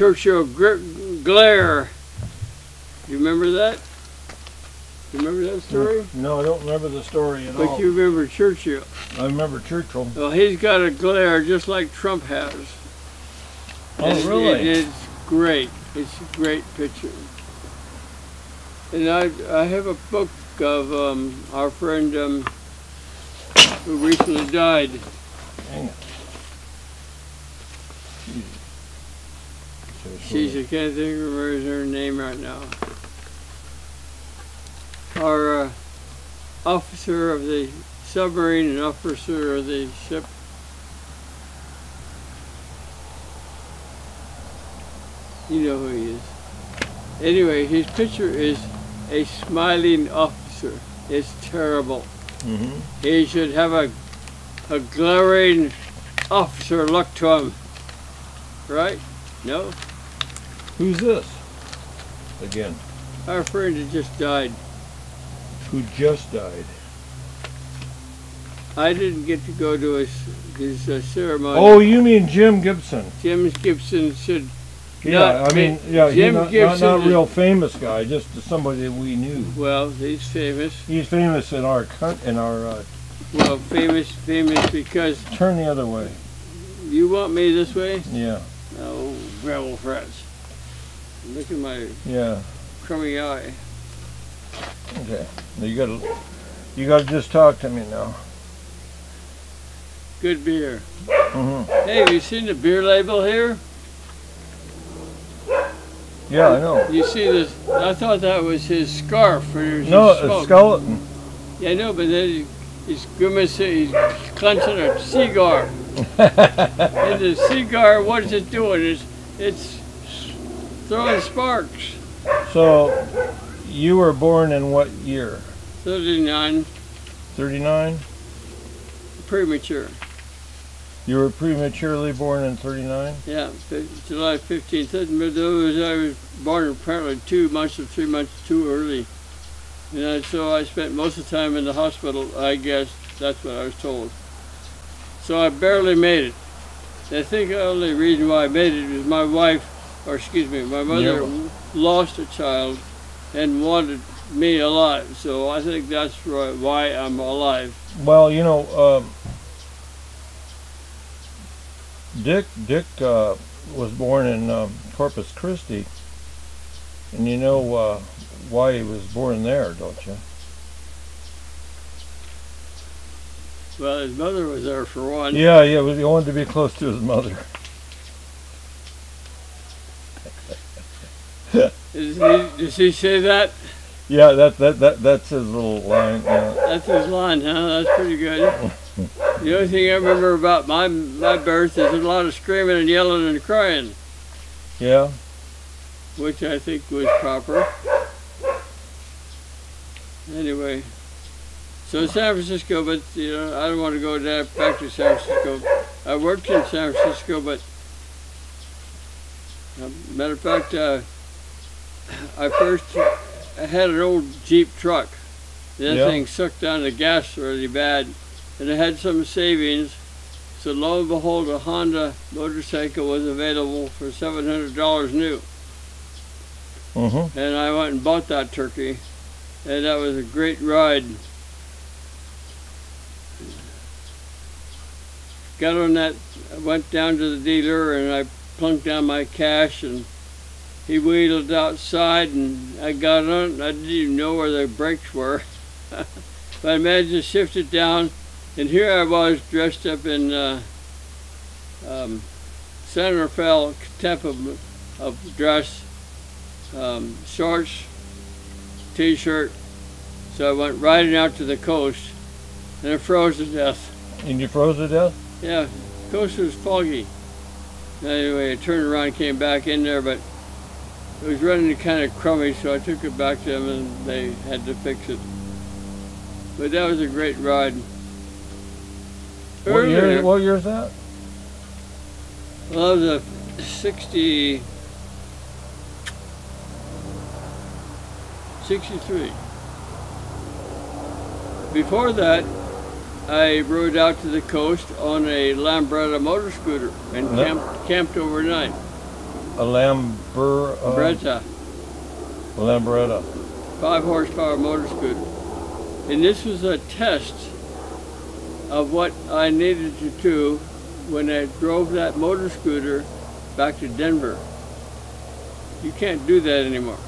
Churchill glare. You remember that? You remember that story? No, I don't remember the story at all. But you remember Churchill. I remember Churchill. Well, he's got a glare just like Trump has. Oh, really? It's great. It's a great picture. And I have a book of our friend who recently died. Hang it. Jeez, I can't think of her name right now. Our officer of the submarine and officer of the ship. You know who he is. Anyway, his picture is a smiling officer. It's terrible. Mm-hmm. He should have a glaring officer look to him. Right? No? Who's this? Again. Our friend that just died. Who just died? I didn't get to go to his ceremony. Oh, you mean Jim Gibson? Jim Gibson should. Yeah, I mean, yeah, Jim he's Gibson not a real famous guy, just somebody that we knew. Well, he's famous. He's famous in our well, famous because. Turn the other way. You want me this way? Yeah. Oh, gravel frets. Look at my crummy eye. Okay. Now you gotta just talk to me now. Good beer. Mm-hmm. Hey, have you seen the beer label here? Yeah, I know. You see this? I thought that was his scarf for his No, smoke. a skeleton. Yeah, I know, but then he's grimacing, he's clenching a cigar. And the cigar, what is it doing? It's throwing sparks. So, you were born in what year? 39. 39? Premature. You were prematurely born in 39? Yeah, July 15th. I was born apparently 2 months or 3 months too early. And so I spent most of the time in the hospital, I guess. That's what I was told. So I barely made it. I think the only reason why I made it was my mother lost a child and wanted me alive. So I think that's why I'm alive. Well, you know, Dick was born in Corpus Christi, and you know why he was born there, don't you? Well, his mother was there for one. Yeah, he wanted to be close to his mother. Does he say that? Yeah, that's his little line. Yeah. That's his line, huh? That's pretty good. The only thing I remember about my birth is a lot of screaming and yelling and crying. Yeah. Which I think was proper. Anyway, so San Francisco, but you know, I don't want to go back to San Francisco. I worked in San Francisco, but matter of fact, I had an old Jeep truck. That thing sucked down the gas really bad, and I had some savings. So lo and behold, a Honda motorcycle was available for $700 new. Mm-hmm. And I went and bought that turkey, and that was a great ride. Got on that, I went down to the dealer and I plunked down my cash, and he wheeled outside and I got on. I didn't even know where the brakes were. But I managed to shift it down, and here I was dressed up in San Rafael type of dress, shorts, t-shirt. So I went riding out to the coast, and I froze to death. And you froze to death? Yeah, the coast was foggy. Anyway, I turned around and came back in there, but it was running kind of crummy, so I took it back to them and they had to fix it. But that was a great ride. What year is that? Well, that was a 63. Before that, I rode out to the coast on a Lambretta motor scooter and camped overnight. A Beretta, Lambretta. 5 horsepower motor scooter. And this was a test of what I needed to do when I drove that motor scooter back to Denver. You can't do that anymore.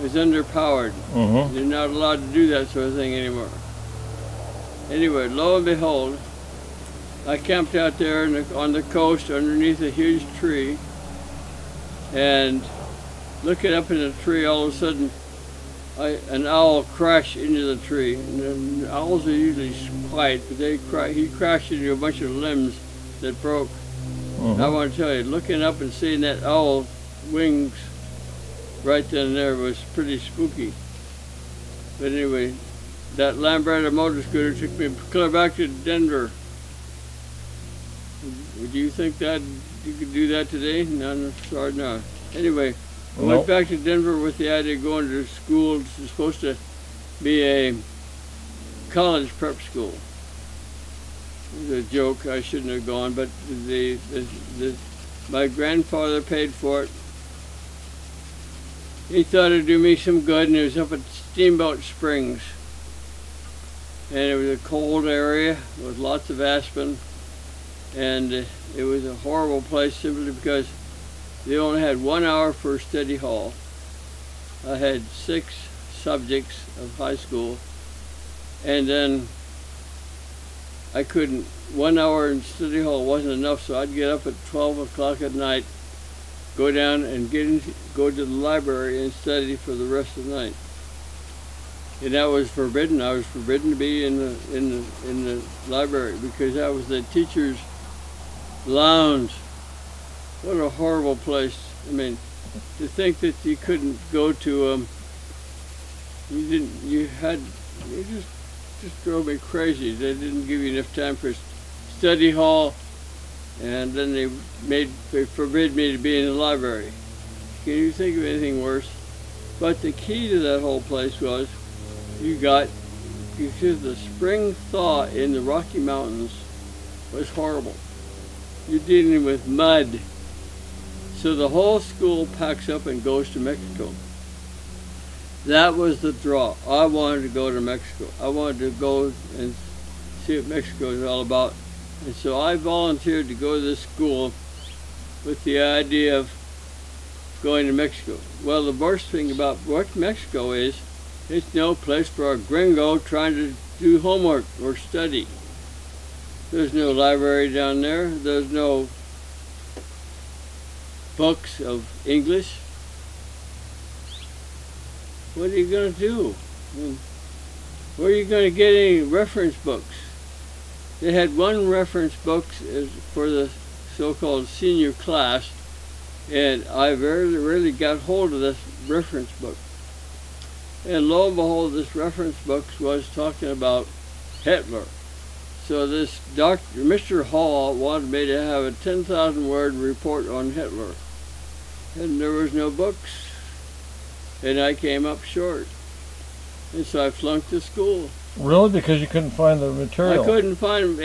It's underpowered. Mm-hmm. You're not allowed to do that sort of thing anymore. Anyway, lo and behold, I camped out there on the coast underneath a huge tree, and looking up in the tree, all of a sudden, an owl crashed into the tree. And owls are usually quiet, but he crashed into a bunch of limbs that broke. Mm-hmm. I want to tell you, looking up and seeing that owl wings right then and there was pretty spooky. But anyway, that Lambretta motor scooter took me clear back to Denver. Would you think that you could do that today? No, sorry, no. Anyway, I went back to Denver with the idea of going to school. It's supposed to be a college prep school. It was a joke. I shouldn't have gone, but my grandfather paid for it. He thought it'd do me some good, and it was up at Steamboat Springs. And it was a cold area with lots of aspen, and it was a horrible place simply because they only had 1 hour for study hall. I had 6 subjects of high school, and then I couldn't, 1 hour in study hall wasn't enough, so I'd get up at 12 o'clock at night, go down and go to the library and study for the rest of the night. And that was forbidden. I was forbidden to be in the library because that was the teacher's lounge. What a horrible place. I mean, to think that you couldn't go to it just drove me crazy. They didn't give you enough time for study hall, and then they forbid me to be in the library. Can you think of anything worse? But the key to that whole place was because the spring thaw in the Rocky Mountains was horrible. You're dealing with mud. So the whole school packs up and goes to Mexico. That was the draw. I wanted to go to Mexico. I wanted to go and see what Mexico is all about. And so I volunteered to go to this school with the idea of going to Mexico. Well, the worst thing about what Mexico is, it's no place for a gringo trying to do homework or study. There's no library down there. There's no books of English. What are you going to do? I mean, where are you going to get any reference books? They had one reference book for the so-called senior class, and I very rarely got hold of this reference book. And lo and behold, this reference book was talking about Hitler. So this Mr. Hall wanted me to have a 10,000 word report on Hitler. And there was no books. And I came up short. And so I flunked the school. Really? Because you couldn't find the material? I couldn't find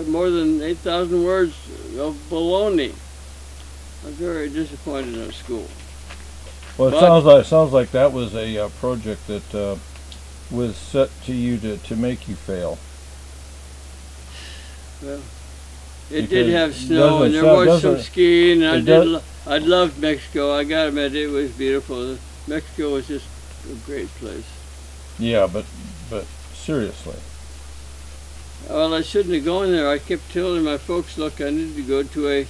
more than 8,000 words of baloney. I was very disappointed in school. Well, it sounds like that was a project that was set to you to make you fail. Well, it did have snow, and there was some skiing, and I loved Mexico. I gotta admit, it was beautiful. Mexico was just a great place. Yeah, but seriously. Well, I shouldn't have gone there. I kept telling my folks, look, I need to go to a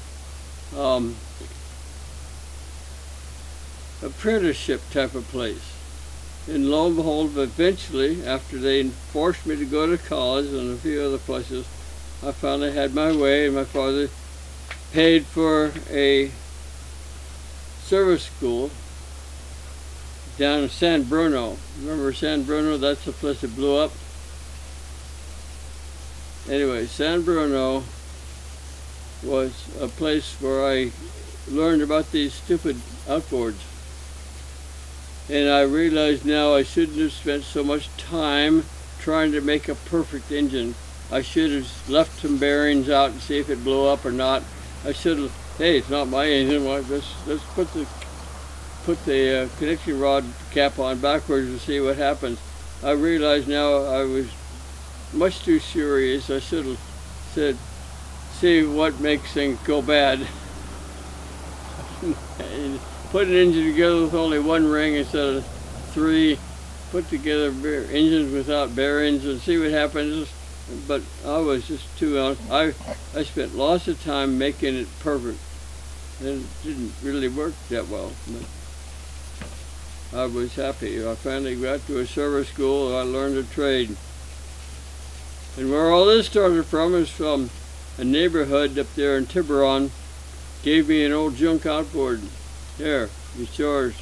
apprenticeship type of place. And lo and behold, eventually, after they forced me to go to college and a few other places, I finally had my way, and my father paid for a service school down in San Bruno. Remember San Bruno? That's the place that blew up. Anyway, San Bruno was a place where I learned about these stupid outboards. And I realize now I shouldn't have spent so much time trying to make a perfect engine. I should have left some bearings out and see if it blew up or not. I should have hey, it's not my engine. Well, let's put the connection rod cap on backwards and see what happens. I realize now I was much too serious. I should have said, see what makes things go bad. And put an engine together with only one ring instead of three. Put together engines without bearings and see what happens. But I was just too honest. I spent lots of time making it perfect, and it didn't really work that well. But I was happy. I finally got to a service school and I learned a trade. And where all this started from is from a neighborhood up there in Tiburon. Gave me an old junk outboard. There, it's yours.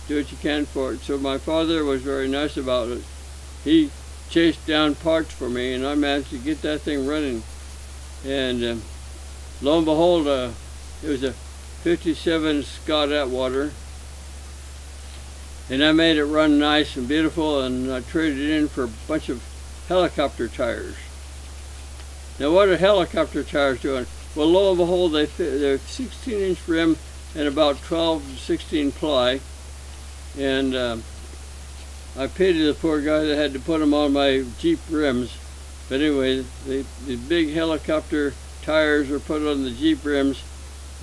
Do what you can for it. So my father was very nice about it. He chased down parts for me, and I managed to get that thing running. And lo and behold, it was a 57 Scott Atwater, and I made it run nice and beautiful, and I traded it in for a bunch of helicopter tires. Now what are helicopter tires doing? Well, lo and behold, they're 16-inch rim and about 12 to 16 ply, and I pitied the poor guy that had to put them on my Jeep rims. But anyway, the big helicopter tires were put on the Jeep rims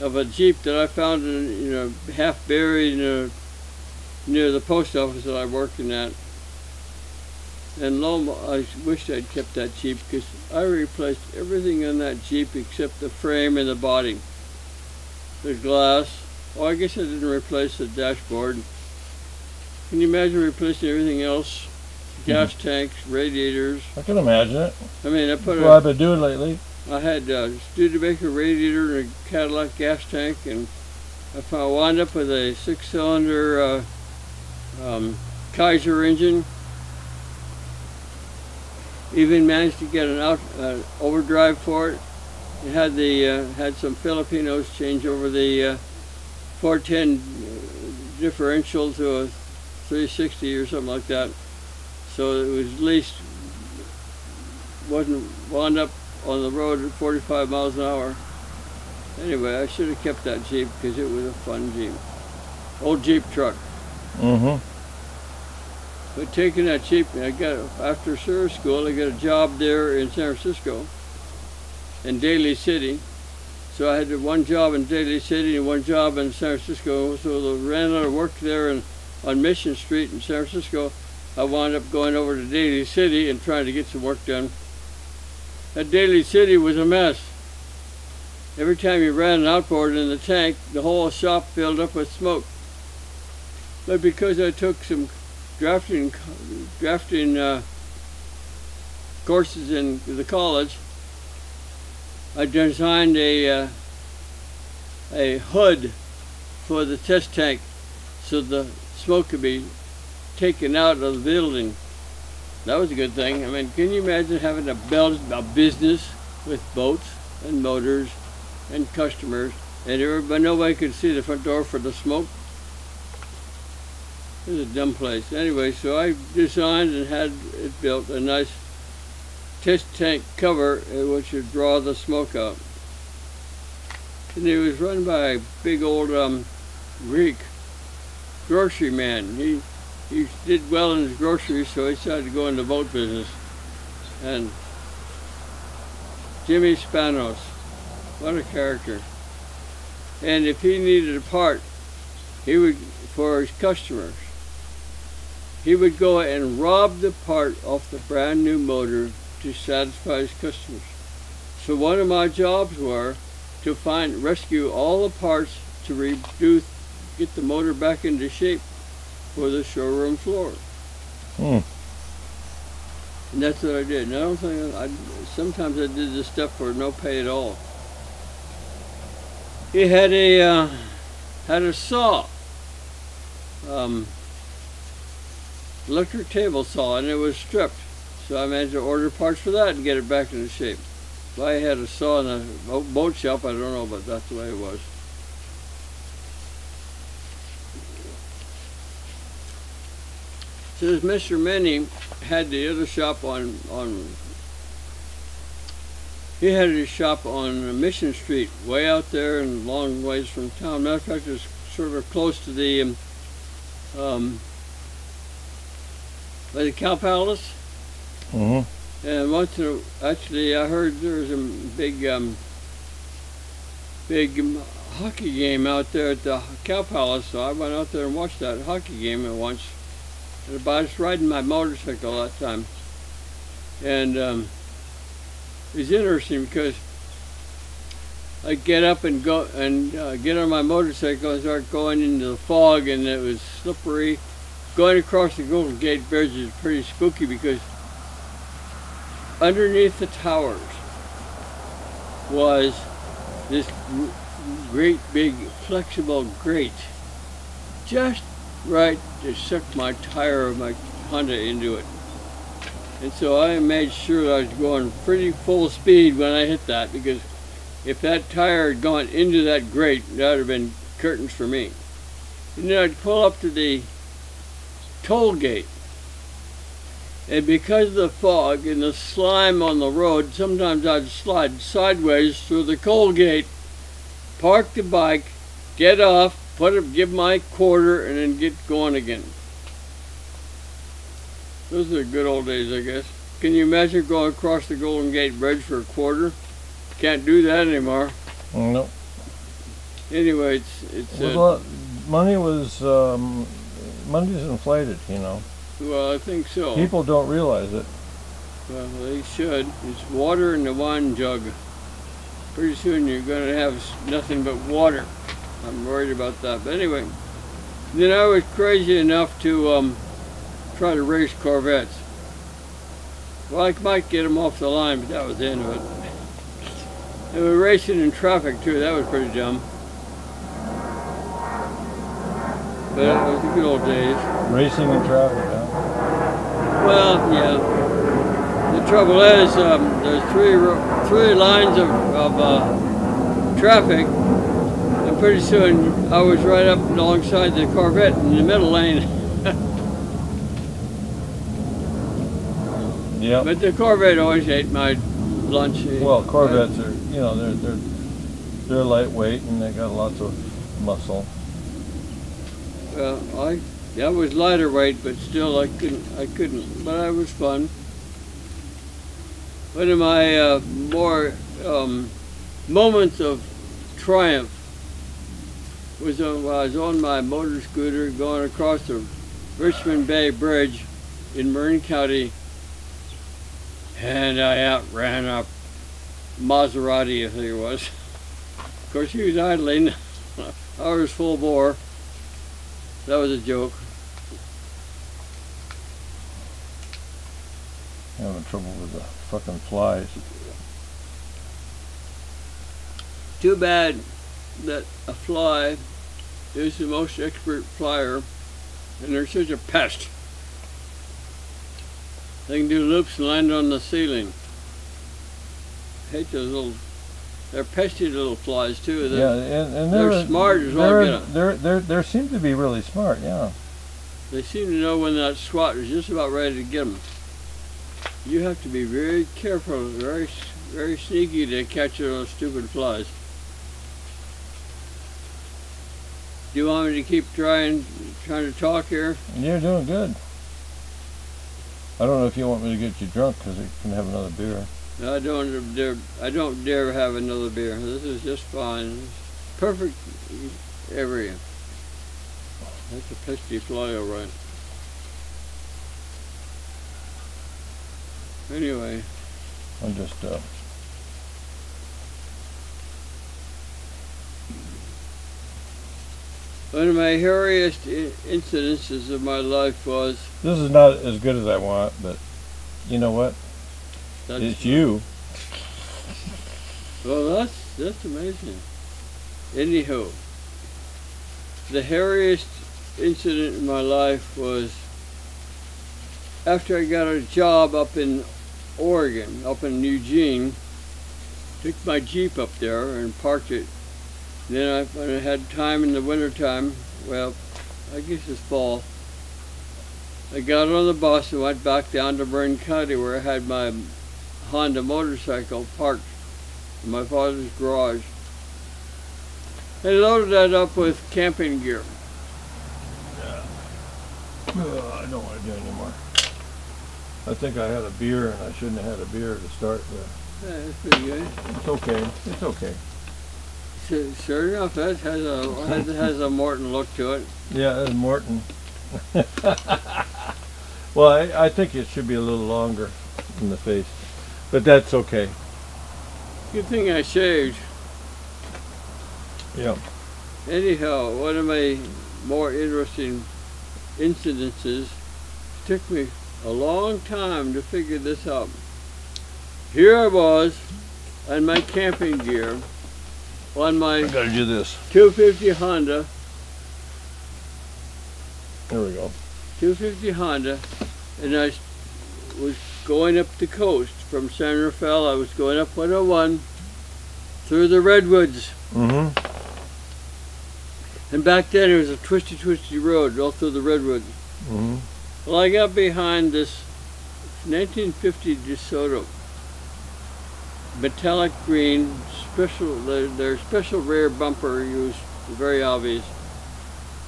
of a Jeep that I found in, half buried near the post office that I worked in at. And I wished I'd kept that Jeep because I replaced everything on that Jeep except the frame and the body. The glass. Oh, I guess I didn't replace the dashboard. Can you imagine replacing everything else? Gas tanks, radiators. I can imagine it. I mean, That's what I've been doing lately. I had a Studebaker radiator and a Cadillac gas tank, and I wound up with a 6-cylinder Kaiser engine. Even managed to get an overdrive for it. It had had some Filipinos change over the 410 differential to a 360 or something like that. So it was at least wasn't wound up on the road at 45 miles an hour. Anyway, I should have kept that Jeep because it was a fun Jeep. Old Jeep truck. Mm-hmm. But taking that Jeep, after service school, I got a job there in San Francisco, in Daly City. So I had one job in Daly City and one job in San Francisco. So I ran out of work there on Mission Street in San Francisco. I wound up going over to Daly City and trying to get some work done. That Daly City was a mess. Every time you ran an outboard in the tank, the whole shop filled up with smoke. But because I took some drafting courses in the college, I designed a hood for the test tank so the smoke could be taken out of the building. That was a good thing. I mean, can you imagine having a business with boats and motors and customers, and nobody could see the front door for the smoke? It was a dumb place. Anyway, so I designed and had it built a nice test tank cover which would draw the smoke out. And it was run by a big old Greek grocery man. He did well in his groceries, so he decided to go into the boat business. And Jimmy Spanos, what a character. And if he needed a part, he would, for his customers, he would go and rob the part off the brand new motor to satisfy his customers. So one of my jobs were to rescue all the parts to get the motor back into shape for the showroom floor. And that's what I did. And I don't think sometimes I did this stuff for no pay at all. He had a saw, electric table saw, and it was stripped. So I managed to order parts for that and get it back into shape. If I had a saw in a boat shop, I don't know, but that's the way it was. So this Mr. Minnie had the other shop on He had his shop on Mission Street, way out there and a long ways from town. Matter of fact, it was sort of close to the by the Cow Palace. Mm-hmm. And once actually, I heard there was a big hockey game out there at the Cow Palace, so I went out there and watched that hockey game at once. And I was riding my motorcycle that time, and it was interesting because I get up and go and get on my motorcycle and start going into the fog, and it was slippery. Going across the Golden Gate Bridge is pretty spooky because underneath the towers was this great big flexible grate, just right to suck my tire of my Honda into it. And so I made sure I was going pretty full speed when I hit that, because if that tire had gone into that grate, that would have been curtains for me. And then I'd pull up to the toll gate, and because of the fog and the slime on the road, sometimes I'd slide sideways through the coal gate, park the bike, get off, give my quarter, and then get going again. Those are the good old days, I guess. Can you imagine going across the Golden Gate Bridge for a quarter? Can't do that anymore. No. Anyway, it's money was money's inflated, you know. Well, I think so. People don't realize it. Well, they should. It's water in the wine jug. Pretty soon you're going to have nothing but water. I'm worried about that. But anyway, then I was crazy enough to try to race Corvettes. Well, I might get them off the line, but that was the end of it. They were racing in traffic too. That was pretty dumb. But it was the good old days. Racing in traffic, huh? Well, yeah. The trouble is, there's three lines of traffic, and pretty soon I was right up alongside the Corvette in the middle lane. Yeah. But the Corvette always ate my lunch. Well, Corvettes are, you know, they're lightweight and they got lots of muscle. Well, I was lighter weight, but still I couldn't. But it was fun. One of my more moments of triumph was when I was on my motor scooter going across the Richmond Bay Bridge in Marin County, and I outran a Maserati, I think it was. Of course, he was idling. I was full bore. That was a joke. Having trouble with the fucking flies. Too bad that a fly is the most expert flyer, and they're such a pest. They can do loops and land on the ceiling. I hate those little. They're pesky little flies too. Yeah, and they're smart as all get out. They seem to be really smart. Yeah. They seem to know when that SWAT is just about ready to get them. You have to be very careful, very sneaky to catch those stupid flies. Do you want me to keep trying to talk here? You're doing good. I don't know if you want me to get you drunk because you can have another beer. No, I don't dare have another beer. This is just fine. It's perfect area. That's a pesky fly, all right. Anyway. I'm just one of my hairiest incidences of my life was... This is not as good as I want, but you know what? It's you. Well, that's amazing. Anyhow, the hairiest incident in my life was after I got a job up in Oregon, up in Eugene. Took my Jeep up there and parked it. Then when I had time in the wintertime, well, I guess it's fall, I got on the bus and went back down to Marin County where I had my Honda motorcycle parked in my father's garage. They loaded that up with camping gear. I don't want to do it anymore. I think I had a beer and I shouldn't have had a beer to start with. Yeah, that's pretty good. It's okay. It's okay. Sure enough, that has a Morton look to it. Yeah, that's Morton. Well, I think it should be a little longer in the face, but that's okay. Good thing I shaved. Yeah. Anyhow, one of my more interesting incidences took me a long time to figure this out. Here I was on my camping gear on my I gotta do this. 250 Honda. There we go. 250 Honda, and I was going up the coast from San Rafael. I was going up 101 through the redwoods. Mm-hmm. And back then it was a twisty road all through the redwoods. Mm-hmm. Well, I got behind this 1950 DeSoto metallic green their special rear bumper used, very obvious,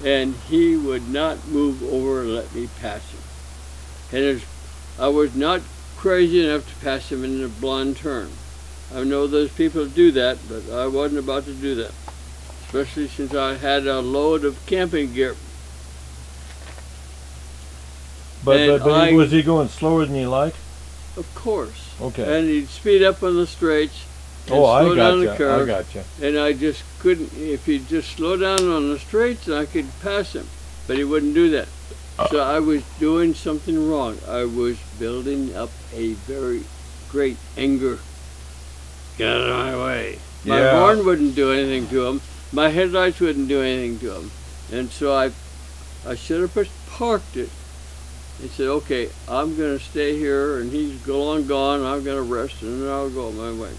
and he would not move over and let me pass him. And I was not crazy enough to pass him in a blind turn. I know those people do that, but I wasn't about to do that, especially since I had a load of camping gear. But was he going slower than you like? Of course. Okay. And he'd speed up on the straights and Oh, I slow down the gotcha. curve. I gotcha. And I just couldn't, if he'd just slow down on the straights, I could pass him. But he wouldn't do that. So I was doing something wrong. I was building up a very great anger. Get out of my way. My Yeah. horn wouldn't do anything to him. My headlights wouldn't do anything to him. And so I should have just parked it. He said, okay, I'm going to stay here, and he's long gone, I'm going to rest, and then I'll go my way.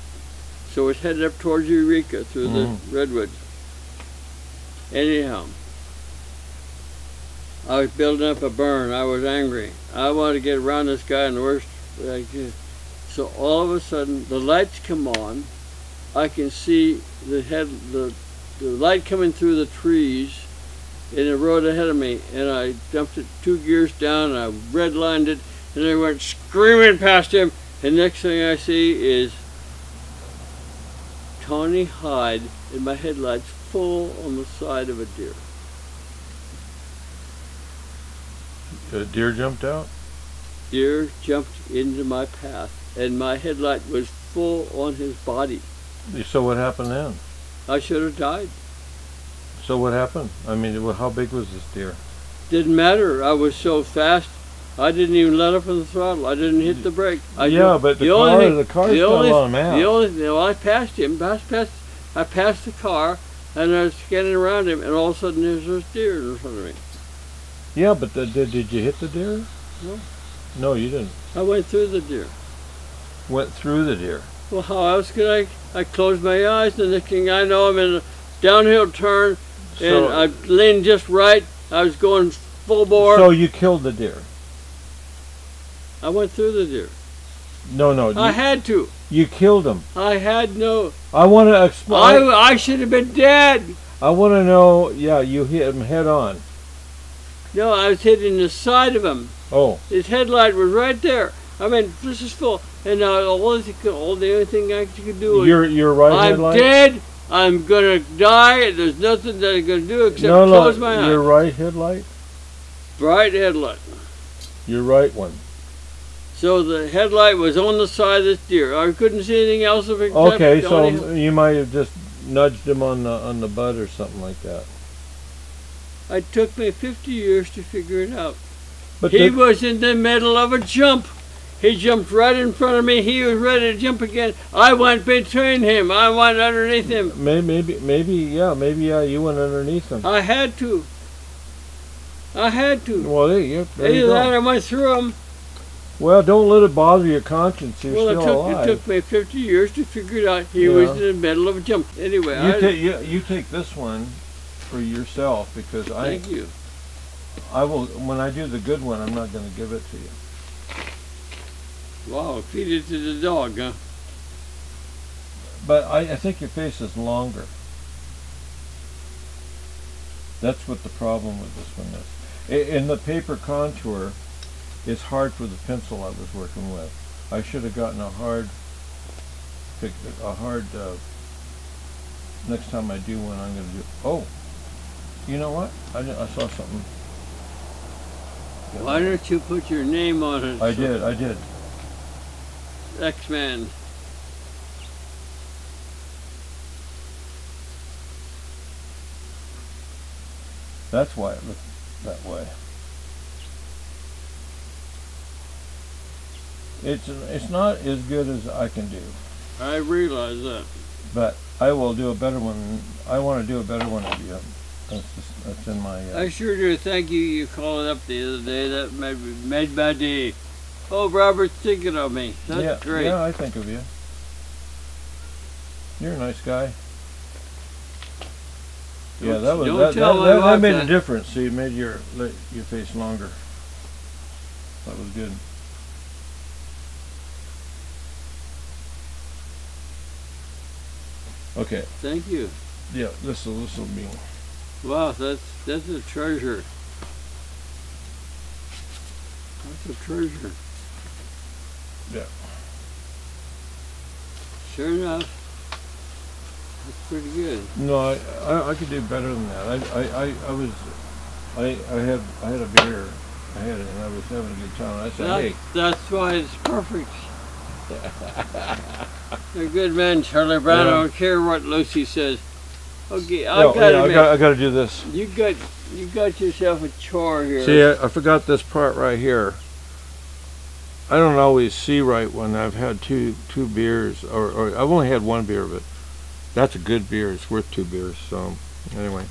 So it's headed up towards Eureka through the redwoods. Anyhow, I was building up a burn. I was angry. I wanted to get around this guy in the worst way I could. So all of a sudden, the lights come on. I can see the light coming through the trees in the road ahead of me, and I dumped it 2 gears down, and I redlined it, and I went screaming past him, and next thing I see is Tawny hide in my headlights full on the side of a deer. The deer jumped out? Deer jumped into my path, and my headlight was full on his body. So what happened then? I should have died. So what happened? I mean, how big was this deer? Didn't matter. I was so fast. I didn't even let up on the throttle. I didn't hit the brake. But the car's still on map. I passed him. I passed the car, and I was scanning around him, and all of a sudden there's this deer in front of me. Yeah, but did you hit the deer? No. No, you didn't. I went through the deer. Went through the deer. Well, how else could I closed my eyes, and the next thing I know, I'm in a downhill turn, and I leaned just right. I was going full bore. So you killed the deer? I went through the deer. No. I had to. You killed him. I had no. I want to explain. I should have been dead. I want to know. Yeah, you hit him head on. No, I was hitting the side of him. Oh. His headlight was right there. I mean, this is full, and the only thing I could do was your right headlight. I'm dead. I'm gonna die. There's nothing that I'm gonna do except close my eyes. Your right headlight. Right headlight. Your right one. So the headlight was on the side of this deer. I couldn't see anything else except okay, so you might have just nudged him on the butt or something like that. It took me 50 years to figure it out. But he was in the middle of a jump. He jumped right in front of me. He was ready to jump again. I went between him. I went underneath him. Maybe, yeah. You went underneath him. I had to. Well, there you go. Either that, I went through him. Well, don't let it bother your conscience. You're still alive. It took me 50 years to figure it out. He was in the middle of a jump. Anyway, you take this one for yourself because thank you. I will. When I do the good one, I'm not going to give it to you. Wow, feed it to the dog, huh? but I think your face is longer. That's what the problem with this one is. In the paper contour, it's hard for the pencil I was working with. I should have gotten a hard. Next time I do one, I'm going to do. Oh, you know what? I saw something. Why don't you put your name on it? I did. X-Man. That's why it looked that way. It's not as good as I can do. I realize that. But I will do a better one. I want to do a better one of you. That's in my. I sure do. Thank you. You called up the other day. That made my day. Oh, Robert's thinking of me. That's great. Yeah, I think of you. You're a nice guy. Yeah, that made a difference. So you made your face longer. That was good. Okay. Thank you. Yeah, this will be. Wow, that's a treasure. That's a treasure. Yeah. Sure enough. That's pretty good. No, I could do better than that. I had a beer. I had it and I was having a good time. I said, hey. That's why it's perfect. You're a good man, Charlie Brown. Yeah. I don't care what Lucy says. Okay, I got to do this. You got yourself a chore here. See, I forgot this part right here. I don't always see right when I've had two beers, or I've only had one beer, but that's a good beer. It's worth 2 beers. So anyway.